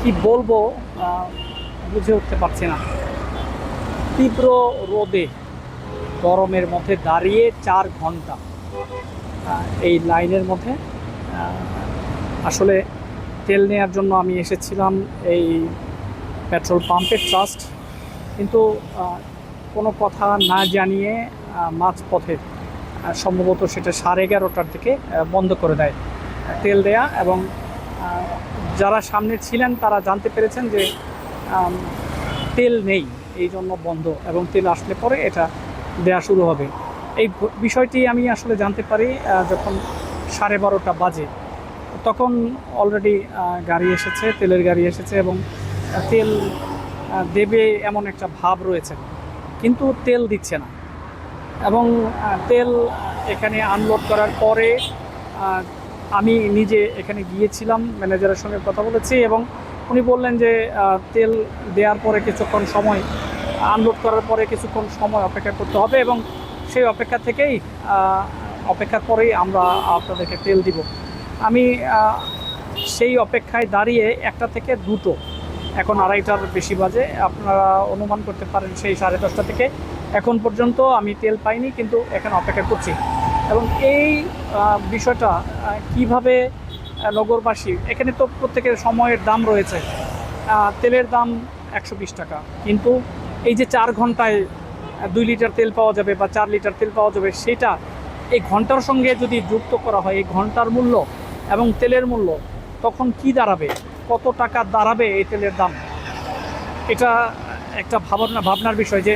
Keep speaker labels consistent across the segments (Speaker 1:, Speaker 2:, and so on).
Speaker 1: কি বলবো বুঝে উঠতে পারছি না। তীব্র রোদে গরমের মধ্যে দাঁড়িয়ে 4 ঘন্টা এই লাইনের মধ্যে আসলে তেল নেওয়ার জন্য আমি এসেছিলাম এই পেট্রোল পাম্পের ট্রাস্ট, কিন্তু কোনো কথা না জানিয়ে মাঝপথে সম্ভবত সেটা 11:30টার দিকে বন্ধ করে দেয় তেল দেয়া। এবং যারা সামনে ছিলেন তারা জানতে পেরেছেন যে তেল নেই, এই জন্য বন্ধ, এবং তেল আসলে পরে এটা দেয়া শুরু হবে। এই বিষয়টি আমি আসলে জানতে পারি যখন 12:30 বাজে। তখন অলরেডি গাড়ি এসেছে, তেলের গাড়ি এসেছে, এবং তেল দেবে এমন একটা ভাব রয়েছে, কিন্তু তেল দিচ্ছে না। এবং তেল এখানে আনলোড করার পরে আমি নিজে এখানে গিয়েছিলাম, ম্যানেজারের সঙ্গে কথা বলেছি, এবং উনি বললেন যে তেল দেওয়ার পরে কিছুক্ষণ সময়, আনলোড করার পরে কিছুক্ষণ সময় অপেক্ষা করতে হবে, এবং সেই অপেক্ষা থেকেই অপেক্ষার পরেই আমরা আপনাদেরকে তেল দিব। আমি সেই অপেক্ষায় দাঁড়িয়ে 1টা থেকে 2টো, এখন 2:30টার বেশি বাজে। আপনারা অনুমান করতে পারেন সেই 10:30 থেকে এখন পর্যন্ত আমি তেল পাইনি, কিন্তু এখানে অপেক্ষা করছি। এবং এই বিষয়টা কিভাবে নগরবাসী, এখানে তো প্রত্যেকের সময়ের দাম রয়েছে, তেলের দাম 120 টাকা, কিন্তু এই যে 4 ঘন্টায় 2 লিটার তেল পাওয়া যাবে বা 4 লিটার তেল পাওয়া যাবে, সেটা এই ঘন্টার সঙ্গে যদি যুক্ত করা হয়, এই ঘন্টার মূল্য এবং তেলের মূল্য, তখন কি দাঁড়াবে, কত টাকা দাঁড়াবে এই তেলের দাম? এটা একটা ভাবনার বিষয় যে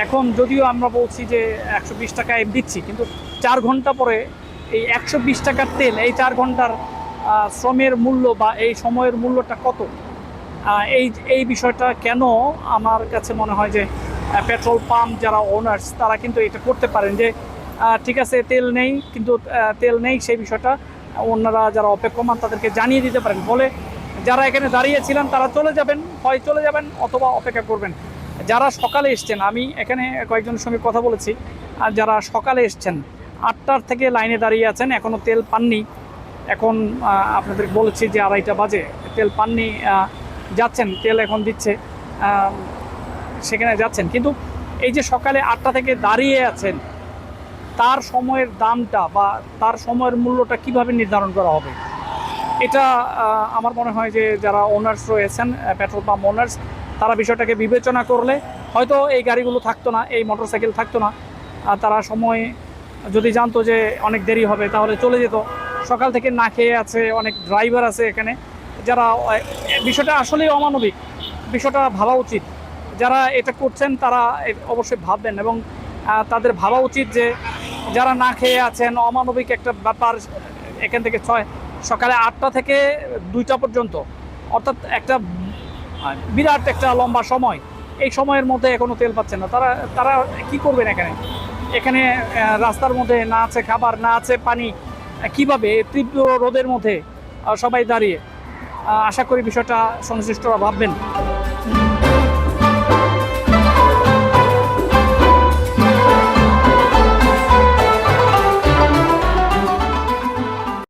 Speaker 1: এখন যদিও আমরা বলছি যে 120 টাকায় দিচ্ছি, কিন্তু 4 ঘন্টা পরে এই 120 টাকার তেল, এই 4 ঘন্টার শ্রমের মূল্য বা এই সময়ের মূল্যটা কত? এই এই বিষয়টা কেন আমার কাছে মনে হয় যে পেট্রোল পাম্প যারা ওনার্স তারা কিন্তু এটা করতে পারেন যে ঠিক আছে তেল নেই, কিন্তু তেল নেই সেই বিষয়টা ওনারা যারা অপেক্ষমান তাদেরকে জানিয়ে দিতে পারেন, বলে যারা এখানে দাঁড়িয়েছিলেন তারা চলে যাবেন, হয় চলে যাবেন অথবা অপেক্ষা করবেন। যারা সকালে এসছেন, আমি এখানে কয়েকজনের সঙ্গে কথা বলেছি, আর যারা সকালে এসছেন 8টার থেকে লাইনে দাঁড়িয়ে আছেন, এখনও তেল পাননি। এখন আপনাদের বলেছি যে 2:30 বাজে, তেল পাননি, যাচ্ছেন, তেল এখন দিচ্ছে, সেখানে যাচ্ছেন। কিন্তু এই যে সকালে 8টা থেকে দাঁড়িয়ে আছেন, তার সময়ের দামটা বা তার সময়ের মূল্যটা কিভাবে নির্ধারণ করা হবে? এটা আমার মনে হয় যে যারা ওনার্স রয়েছেন, পেট্রোল পাম্প ওনার্স, তারা বিষয়টাকে বিবেচনা করলে হয়তো এই গাড়িগুলো থাকতো না, এই মোটরসাইকেল থাকতো না। তারা সময় যদি জানতো যে অনেক দেরি হবে তাহলে চলে যেত। সকাল থেকে না খেয়ে আছে অনেক ড্রাইভার আছে এখানে, যারা বিষয়টা আসলেই অমানবিক, বিষয়টা ভাবা উচিত। যারা এটা করছেন তারা অবশ্যই ভাববেন, এবং তাদের ভাবা উচিত যে যারা না খেয়ে আছেন, অমানবিক একটা ব্যাপার। এখান থেকে সকালে 8টা থেকে 2টা পর্যন্ত, অর্থাৎ একটা বিরাট একটা লম্বা সময়, এই সময়ের মধ্যে এখনও তেল পাচ্ছেন না। তারা তারা কী করবেন এখানে? এখানে রাস্তার মধ্যে না আছে খাবার, না আছে পানি, কিভাবে তীব্র রোদের মধ্যে সবাই দাঁড়িয়ে? আশা করি বিষয়টা সংশ্লিষ্টরা ভাববেন।